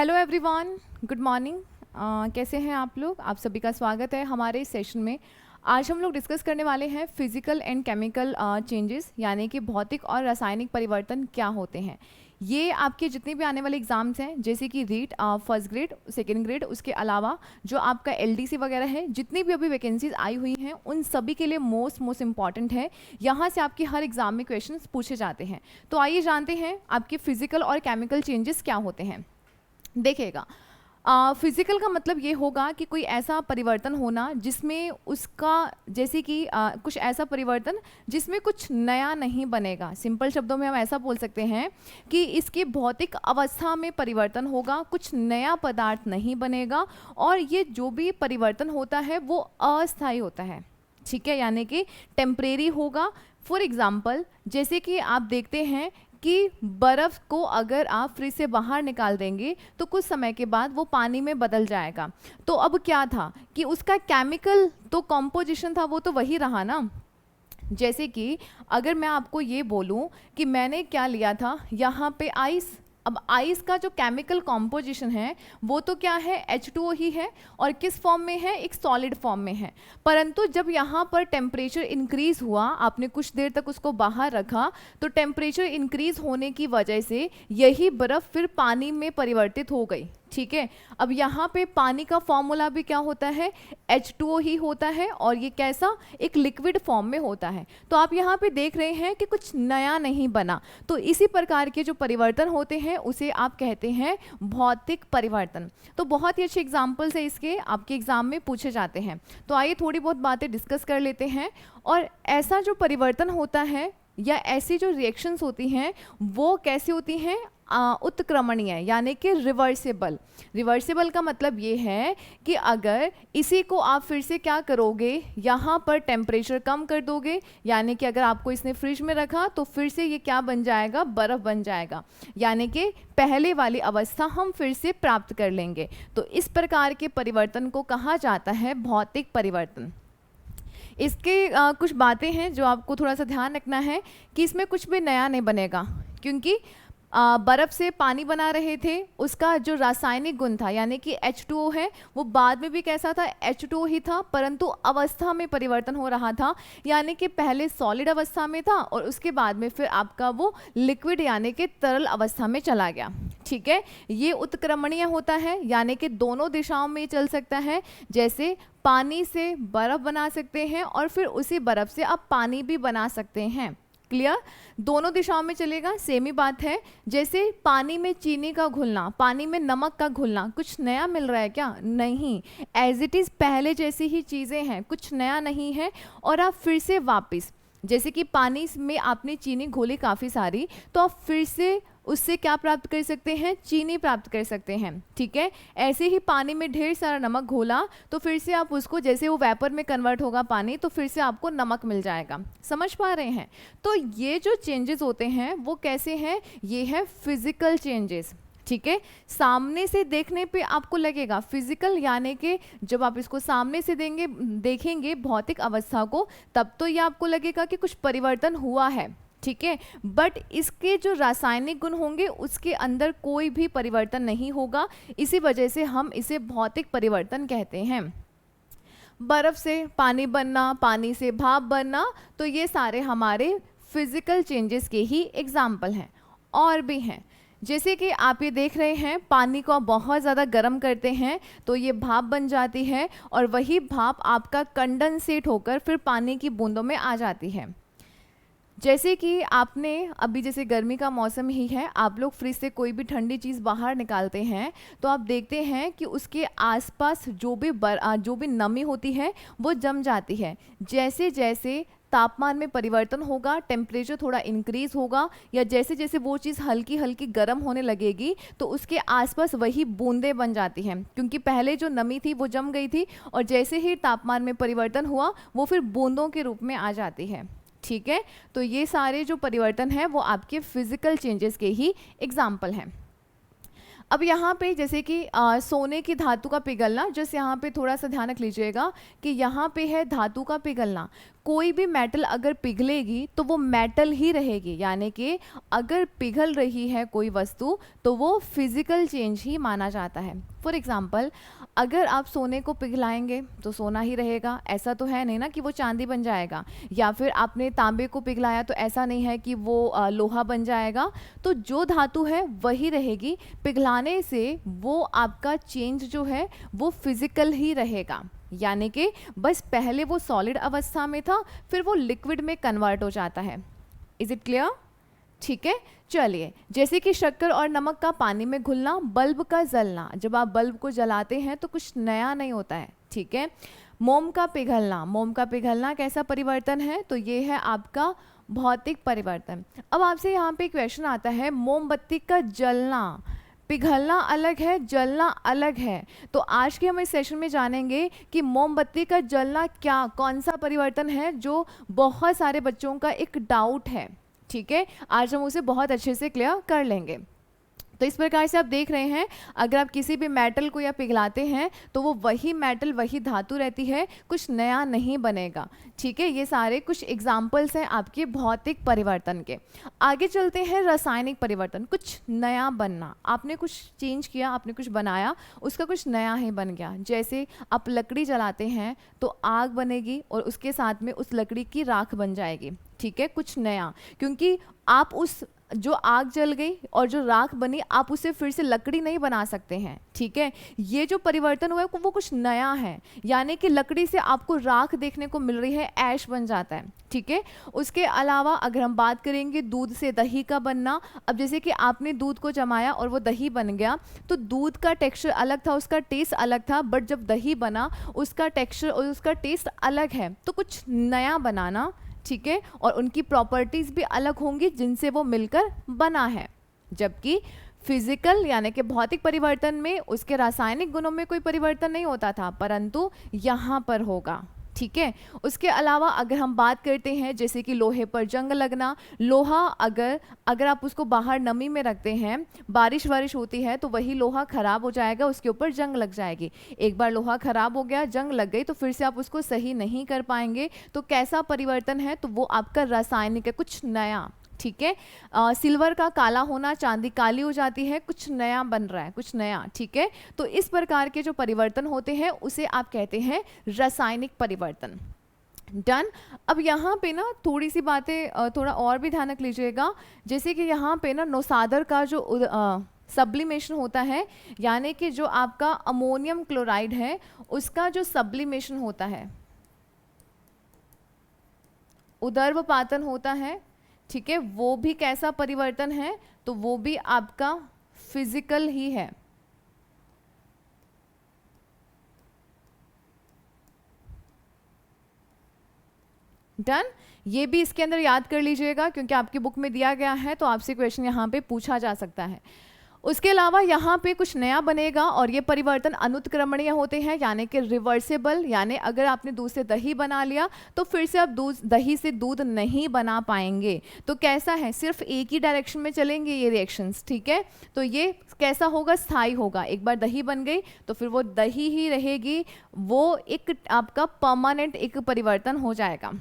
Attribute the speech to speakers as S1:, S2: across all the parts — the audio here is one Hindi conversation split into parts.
S1: Hello everyone, good morning. कैसे हैं आप लोग? आप सभी का स्वागत है हमारे इस सेशन में। आज हम लोग डिस्कस करने वाले हैं फिजिकल एंड केमिकल चेंजेस, यानी कि भौतिक और रासायनिक परिवर्तन क्या होते हैं। ये आपके जितने भी आने वाले एग्जाम्स हैं, जैसे कि REET first grade, second grade, उसके अलावा जो आपका एलडीसी वगैरह है, जितनी भी अभी वैकेंसीज आई हुई हैं उन सभी के लिए मोस्ट इम्पॉर्टेंट है। यहाँ से आपके हर एग्जाम में क्वेश्चंस पूछे जाते हैं। तो आइए जानते हैं आपके फिजिकल और केमिकल चेंजेस क्या होते हैं। देखिएगा, फिजिकल का मतलब ये होगा कि कोई ऐसा परिवर्तन होना जिसमें उसका, जैसे कि कुछ ऐसा परिवर्तन जिसमें कुछ नया नहीं बनेगा। सिंपल शब्दों में हम ऐसा बोल सकते हैं कि इसकी भौतिक अवस्था में परिवर्तन होगा, कुछ नया पदार्थ नहीं बनेगा, और ये जो भी परिवर्तन होता है वो अस्थायी होता है। ठीक है, यानी कि टेम्परेरी होगा। फॉर एग्जाम्पल, जैसे कि आप देखते हैं कि बर्फ़ को अगर आप फ्रिज से बाहर निकाल देंगे तो कुछ समय के बाद वो पानी में बदल जाएगा। तो अब क्या था कि उसका केमिकल तो कॉम्पोजिशन था, वो तो वही रहा ना। जैसे कि अगर मैं आपको ये बोलूं कि मैंने क्या लिया था, यहाँ पे आइस। अब आइस का जो केमिकल कॉम्पोजिशन है वो तो क्या है, H2O ही है, और किस फॉर्म में है, एक सॉलिड फॉर्म में है। परंतु जब यहाँ पर टेम्परेचर इंक्रीज हुआ, आपने कुछ देर तक उसको बाहर रखा, तो टेम्परेचर इंक्रीज होने की वजह से यही बर्फ़ फिर पानी में परिवर्तित हो गई। ठीक है, अब यहाँ पे पानी का फॉर्मूला भी क्या होता है, H2O ही होता है, और ये कैसा, एक लिक्विड फॉर्म में होता है। तो आप यहाँ पे देख रहे हैं कि कुछ नया नहीं बना। तो इसी प्रकार के जो परिवर्तन होते हैं उसे आप कहते हैं भौतिक परिवर्तन। तो बहुत ही अच्छे एग्जाम्पल्स है इसके, आपके एग्जाम में पूछे जाते हैं। तो आइए थोड़ी बहुत बातें डिस्कस कर लेते हैं। और ऐसा जो परिवर्तन होता है या ऐसी जो रिएक्शंस होती हैं वो कैसी होती हैं, उत्क्रमणीय, यानी कि रिवर्सिबल। रिवर्सिबल का मतलब ये है कि अगर इसी को आप फिर से क्या करोगे, यहाँ पर टेम्परेचर कम कर दोगे, यानी कि अगर आपको इसने फ्रिज में रखा तो फिर से ये क्या बन जाएगा, बर्फ़ बन जाएगा, यानी कि पहले वाली अवस्था हम फिर से प्राप्त कर लेंगे। तो इस प्रकार के परिवर्तन को कहा जाता है भौतिक परिवर्तन। इसके कुछ बातें हैं जो आपको थोड़ा सा ध्यान रखना है कि इसमें कुछ भी नया नहीं बनेगा, क्योंकि बर्फ़ से पानी बना रहे थे, उसका जो रासायनिक गुण था यानी कि H2O है, वो बाद में भी कैसा था, H2O ही था, परंतु अवस्था में परिवर्तन हो रहा था, यानी कि पहले सॉलिड अवस्था में था और उसके बाद में फिर आपका वो लिक्विड यानी कि तरल अवस्था में चला गया। ठीक है, ये उत्क्रमणीय होता है, यानी कि दोनों दिशाओं में चल सकता है। जैसे पानी से बर्फ़ बना सकते हैं और फिर उसी बर्फ़ से आप पानी भी बना सकते हैं। क्लियर, दोनों दिशाओं में चलेगा, सेम ही बात है। जैसे पानी में चीनी का घुलना, पानी में नमक का घुलना, कुछ नया मिल रहा है क्या, नहीं, एज इट इज़ पहले जैसी ही चीज़ें हैं, कुछ नया नहीं है। और आप फिर से वापस, जैसे कि पानी में आपने चीनी घोली काफ़ी सारी, तो आप फिर से उससे क्या प्राप्त कर सकते हैं, चीनी प्राप्त कर सकते हैं। ठीक है, ऐसे ही पानी में ढेर सारा नमक घोला तो फिर से आप उसको, जैसे वो वेपर में कन्वर्ट होगा पानी, तो फिर से आपको नमक मिल जाएगा। समझ पा रहे हैं? तो ये जो चेंजेस होते हैं वो कैसे हैं, ये है फिजिकल चेंजेस। ठीक है, सामने से देखने पे आपको लगेगा फिजिकल, यानी कि जब आप इसको सामने से देखेंगे भौतिक अवस्था को, तब तो ये आपको लगेगा कि कुछ परिवर्तन हुआ है। ठीक है, बट इसके जो रासायनिक गुण होंगे उसके अंदर कोई भी परिवर्तन नहीं होगा, इसी वजह से हम इसे भौतिक परिवर्तन कहते हैं। बर्फ़ से पानी बनना, पानी से भाप बनना, तो ये सारे हमारे फिजिकल चेंजेस के ही एग्जाम्पल हैं। और भी हैं, जैसे कि आप ये देख रहे हैं, पानी को आप बहुत ज़्यादा गर्म करते हैं तो ये भाप बन जाती है, और वही भाप आपका कंडेंसेट होकर फिर पानी की बूंदों में आ जाती है। जैसे कि आपने अभी, जैसे गर्मी का मौसम ही है, आप लोग फ्रिज से कोई भी ठंडी चीज़ बाहर निकालते हैं तो आप देखते हैं कि उसके आसपास जो भी नमी होती है वो जम जाती है। जैसे जैसे तापमान में परिवर्तन होगा, टेम्परेचर थोड़ा इंक्रीज होगा, या जैसे जैसे वो चीज़ हल्की हल्की गर्म होने लगेगी तो उसके आसपास वही बूंदें बन जाती हैं, क्योंकि पहले जो नमी थी वो जम गई थी, और जैसे ही तापमान में परिवर्तन हुआ वो फिर बूंदों के रूप में आ जाती है। ठीक है, तो ये सारे जो परिवर्तन हैं वो आपके फिजिकल चेंजेस के ही एग्जाम्पल हैं। अब यहाँ पे जैसे कि सोने की धातु का पिघलना, जस्ट यहाँ पे थोड़ा सा ध्यान रख लीजिएगा कि यहाँ पे है धातु का पिघलना। कोई भी मेटल अगर पिघलेगी तो वो मेटल ही रहेगी, यानी कि अगर पिघल रही है कोई वस्तु तो वो फिजिकल चेंज ही माना जाता है। फॉर एग्जाम्पल, अगर आप सोने को पिघलाएंगे तो सोना ही रहेगा, ऐसा तो है नहीं ना कि वो चांदी बन जाएगा, या फिर आपने तांबे को पिघलाया तो ऐसा नहीं है कि वो लोहा बन जाएगा। तो जो धातु है वही रहेगी, पिघलाने से वो आपका चेंज जो है वो फिजिकल ही रहेगा, यानी कि बस पहले वो सॉलिड अवस्था में था, फिर वो लिक्विड में कन्वर्ट हो जाता है। Is it clear? ठीक है, चलिए, जैसे कि शक्कर और नमक का पानी में घुलना, बल्ब का जलना, जब आप बल्ब को जलाते हैं तो कुछ नया नहीं होता है, ठीक है। मोम का पिघलना, मोम का पिघलना कैसा परिवर्तन है? तो ये है आपका भौतिक परिवर्तन। अब आपसे यहाँ पे क्वेश्चन आता है, मोमबत्ती का जलना, पिघलना अलग है, जलना अलग है। तो आज के हम इस सेशन में जानेंगे कि मोमबत्ती का जलना क्या, कौन सा परिवर्तन है जो बहुत सारे बच्चों का एक डाउट है, ठीक है। आज हम उसे बहुत अच्छे से क्लियर कर लेंगे। तो इस प्रकार से आप देख रहे हैं, अगर आप किसी भी मेटल को या पिघलाते हैं तो वो वही मेटल, वही धातु रहती है, कुछ नया नहीं बनेगा, ठीक है। ये सारे कुछ एग्जाम्पल्स हैं आपके भौतिक परिवर्तन के। आगे चलते हैं, रासायनिक परिवर्तन, कुछ नया बनना, आपने कुछ चेंज किया, आपने कुछ बनाया, उसका कुछ नया ही बन गया। जैसे आप लकड़ी जलाते हैं तो आग बनेगी और उसके साथ में उस लकड़ी की राख बन जाएगी, ठीक है, कुछ नया, क्योंकि आप उस जो आग जल गई और जो राख बनी, आप उसे फिर से लकड़ी नहीं बना सकते हैं, ठीक है। ये जो परिवर्तन हुआ है वो कुछ नया है, यानी कि लकड़ी से आपको राख देखने को मिल रही है, ऐश बन जाता है, ठीक है। उसके अलावा अगर हम बात करेंगे दूध से दही का बनना, अब जैसे कि आपने दूध को जमाया और वो दही बन गया, तो दूध का टेक्सचर अलग था, उसका टेस्ट अलग था, बट जब दही बना उसका टेक्सचर और उसका टेस्ट अलग है, तो कुछ नया बनाना, ठीक है, और उनकी प्रॉपर्टीज भी अलग होंगी जिनसे वो मिलकर बना है। जबकि फिजिकल यानी कि भौतिक परिवर्तन में उसके रासायनिक गुणों में कोई परिवर्तन नहीं होता था, परंतु यहाँ पर होगा, ठीक है। उसके अलावा अगर हम बात करते हैं जैसे कि लोहे पर जंग लगना, लोहा अगर आप उसको बाहर नमी में रखते हैं, बारिश वारिश होती है तो वही लोहा खराब हो जाएगा, उसके ऊपर जंग लग जाएगी। एक बार लोहा खराब हो गया, जंग लग गई, तो फिर से आप उसको सही नहीं कर पाएंगे। तो कैसा परिवर्तन है? तो वो आपका रासायनिक है, कुछ नया, ठीक है। सिल्वर का काला होना, चांदी काली हो जाती है, कुछ नया बन रहा है, कुछ नया, ठीक है। तो इस प्रकार के जो परिवर्तन होते हैं उसे आप कहते हैं रासायनिक परिवर्तन। डन। अब यहाँ पे ना थोड़ी सी बातें थोड़ा और भी ध्यान रख लीजिएगा, जैसे कि यहाँ पे ना नौसादर का जो सब्लिमेशन होता है, यानी कि जो आपका अमोनियम क्लोराइड है उसका जो सब्लिमेशन होता है, उदर्वपातन होता है, ठीक है, वो भी कैसा परिवर्तन है? तो वो भी आपका फिजिकल ही है। डन। ये भी इसके अंदर याद कर लीजिएगा क्योंकि आपकी बुक में दिया गया है, तो आपसे क्वेश्चन यहाँ पे पूछा जा सकता है। उसके अलावा यहाँ पे कुछ नया बनेगा और ये परिवर्तन अनुत्क्रमणीय होते हैं, यानी कि रिवर्सेबल, यानी अगर आपने दूध से दही बना लिया तो फिर से आप दही से दूध नहीं बना पाएंगे। तो कैसा है? सिर्फ एक ही डायरेक्शन में चलेंगे ये रिएक्शंस, ठीक है। तो ये कैसा होगा? स्थायी होगा। एक बार दही बन गई तो फिर वो दही ही रहेगी, वो एक आपका परमानेंट एक परिवर्तन हो जाएगा।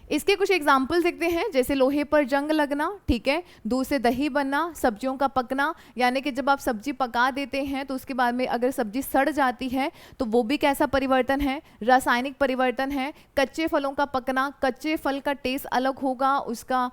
S1: इसके कुछ एग्जाम्पल देखते हैं, जैसे लोहे पर जंग लगना, ठीक है, दूध से दही बनना, सब्जियों का पकना, यानी कि जब आप सब्जी पका देते हैं तो उसके बाद में अगर सब्जी सड़ जाती है तो वो भी कैसा परिवर्तन है? रासायनिक परिवर्तन है। कच्चे फलों का पकना, कच्चे फल का टेस्ट अलग होगा, उसका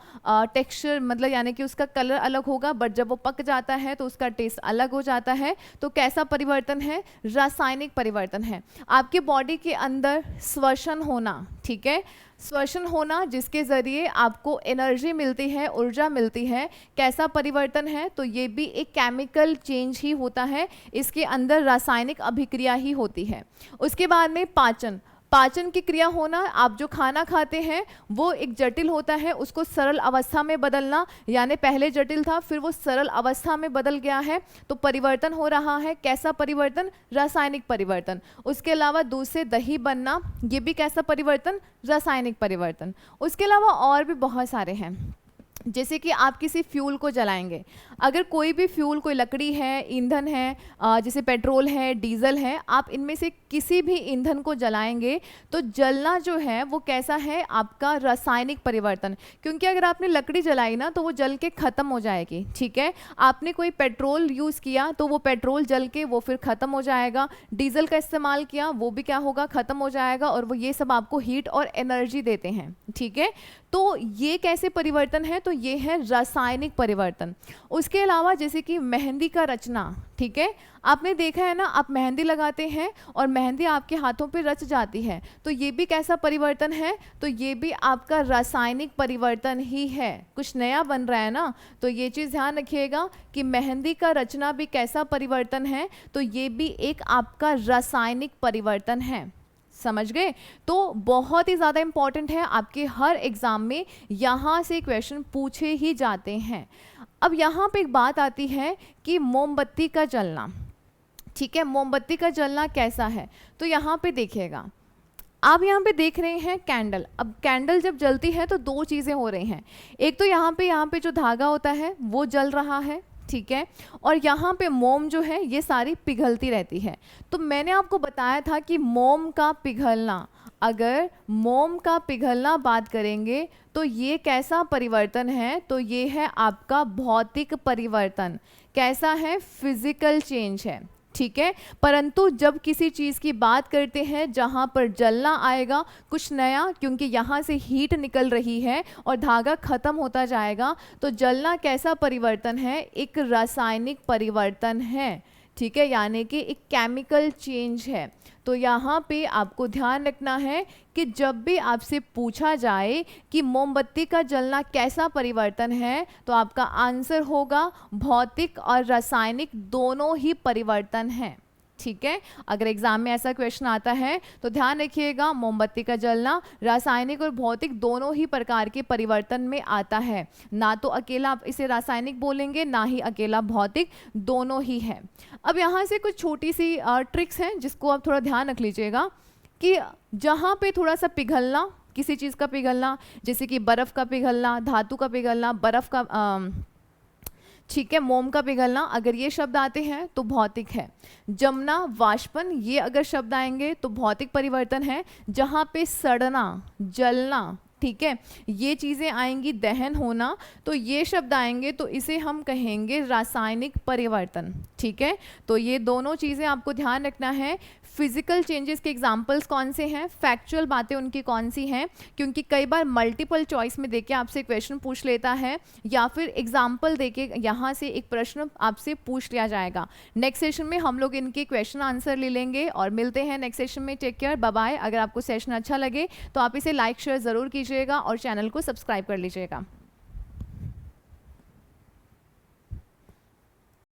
S1: टेक्सचर मतलब यानी कि उसका कलर अलग होगा, बट जब वो पक जाता है तो उसका टेस्ट अलग हो जाता है। तो कैसा परिवर्तन है? रासायनिक परिवर्तन है। आपके बॉडी के अंदर श्वसन होना, ठीक है, श्वसन होना जिसके ज़रिए आपको एनर्जी मिलती है, ऊर्जा मिलती है, कैसा परिवर्तन है? तो ये भी एक केमिकल चेंज ही होता है, इसके अंदर रासायनिक अभिक्रिया ही होती है। उसके बाद में पाचन, पाचन की क्रिया होना, आप जो खाना खाते हैं वो एक जटिल होता है, उसको सरल अवस्था में बदलना, यानी पहले जटिल था फिर वो सरल अवस्था में बदल गया है, तो परिवर्तन हो रहा है। कैसा परिवर्तन? रासायनिक परिवर्तन। उसके अलावा दूध से दही बनना, ये भी कैसा परिवर्तन? रासायनिक परिवर्तन। उसके अलावा और भी बहुत सारे हैं, जैसे कि आप किसी फ्यूल को जलाएंगे, अगर कोई भी फ्यूल, कोई लकड़ी है, ईंधन है, जैसे पेट्रोल है, डीजल है, आप इनमें से किसी भी ईंधन को जलाएंगे तो जलना जो है वो कैसा है, आपका रासायनिक परिवर्तन। क्योंकि अगर आपने लकड़ी जलाई ना तो वो जल के ख़त्म हो जाएगी, ठीक है। आपने कोई पेट्रोल यूज़ किया तो वो पेट्रोल जल के वो फिर ख़त्म हो जाएगा। डीजल का इस्तेमाल किया, वो भी क्या होगा, ख़त्म हो जाएगा। और वो ये सब आपको हीट और एनर्जी देते हैं, ठीक है। तो ये कैसे परिवर्तन है, तो ये है रासायनिक परिवर्तन। उसके अलावा जैसे कि मेहंदी का रचना, ठीक है, आपने देखा है ना, आप मेहंदी लगाते हैं और मेहंदी आपके हाथों पे रच जाती है, तो ये भी कैसा परिवर्तन है, तो ये भी आपका रासायनिक परिवर्तन ही है, कुछ नया बन रहा है ना। तो ये चीज़ ध्यान रखिएगा कि मेहंदी का रचना भी कैसा परिवर्तन है, तो ये भी एक आपका रासायनिक परिवर्तन है। समझ गए। तो बहुत ही ज़्यादा इम्पॉर्टेंट है, आपके हर एग्ज़ाम में यहाँ से क्वेश्चन पूछे ही जाते हैं। अब यहाँ पे एक बात आती है कि मोमबत्ती का जलना, ठीक है, मोमबत्ती का जलना कैसा है, तो यहाँ पे देखिएगा, आप यहाँ पे देख रहे हैं कैंडल। अब कैंडल जब जलती है तो दो चीज़ें हो रही हैं, एक तो यहाँ पे जो धागा होता है वो जल रहा है, ठीक है, और यहाँ पे मोम जो है ये सारी पिघलती रहती है। तो मैंने आपको बताया था कि मोम का पिघलना, अगर मोम का पिघलना बात करेंगे तो ये कैसा परिवर्तन है, तो ये है आपका भौतिक परिवर्तन। कैसा है, फिजिकल चेंज है, ठीक है। परंतु जब किसी चीज़ की बात करते हैं जहाँ पर जलना आएगा, कुछ नया, क्योंकि यहाँ से हीट निकल रही है और धागा खत्म होता जाएगा, तो जलना कैसा परिवर्तन है, एक रासायनिक परिवर्तन है, ठीक है, यानी कि एक केमिकल चेंज है। तो यहाँ पे आपको ध्यान रखना है कि जब भी आपसे पूछा जाए कि मोमबत्ती का जलना कैसा परिवर्तन है, तो आपका आंसर होगा भौतिक और रासायनिक दोनों ही परिवर्तन हैं, ठीक है। अगर एग्जाम में ऐसा क्वेश्चन आता है तो ध्यान रखिएगा, मोमबत्ती का जलना रासायनिक और भौतिक दोनों ही प्रकार के परिवर्तन में आता है, ना तो अकेला आप इसे रासायनिक बोलेंगे, ना ही अकेला भौतिक, दोनों ही है। अब यहाँ से कुछ छोटी सी ट्रिक्स हैं जिसको आप थोड़ा ध्यान रख लीजिएगा कि जहाँ पे थोड़ा सा पिघलना, किसी चीज़ का पिघलना, जैसे कि बर्फ़ का पिघलना, धातु का पिघलना, बर्फ़ का ठीक है, मोम का पिघलना, अगर ये शब्द आते हैं तो भौतिक है। जमना, वाष्पन, ये अगर शब्द आएंगे तो भौतिक परिवर्तन है। जहाँ पे सड़ना, जलना, ठीक है, ये चीज़ें आएंगी, दहन होना, तो ये शब्द आएंगे तो इसे हम कहेंगे रासायनिक परिवर्तन, ठीक है। तो ये दोनों चीज़ें आपको ध्यान रखना है। फिजिकल चेंजेस के एग्जांपल्स कौन से हैं, फैक्चुअल बातें उनकी कौन सी हैं, क्योंकि कई बार मल्टीपल चॉइस में देके आपसे क्वेश्चन पूछ लेता है, या फिर एग्जांपल देके यहाँ से एक प्रश्न आपसे पूछ लिया जाएगा। नेक्स्ट सेशन में हम लोग इनके क्वेश्चन आंसर ले लेंगे और मिलते हैं नेक्स्ट सेशन में। Take care, bye bye. अगर आपको सेशन अच्छा लगे तो आप इसे लाइक शेयर ज़रूर कीजिएगा और चैनल को सब्सक्राइब कर लीजिएगा।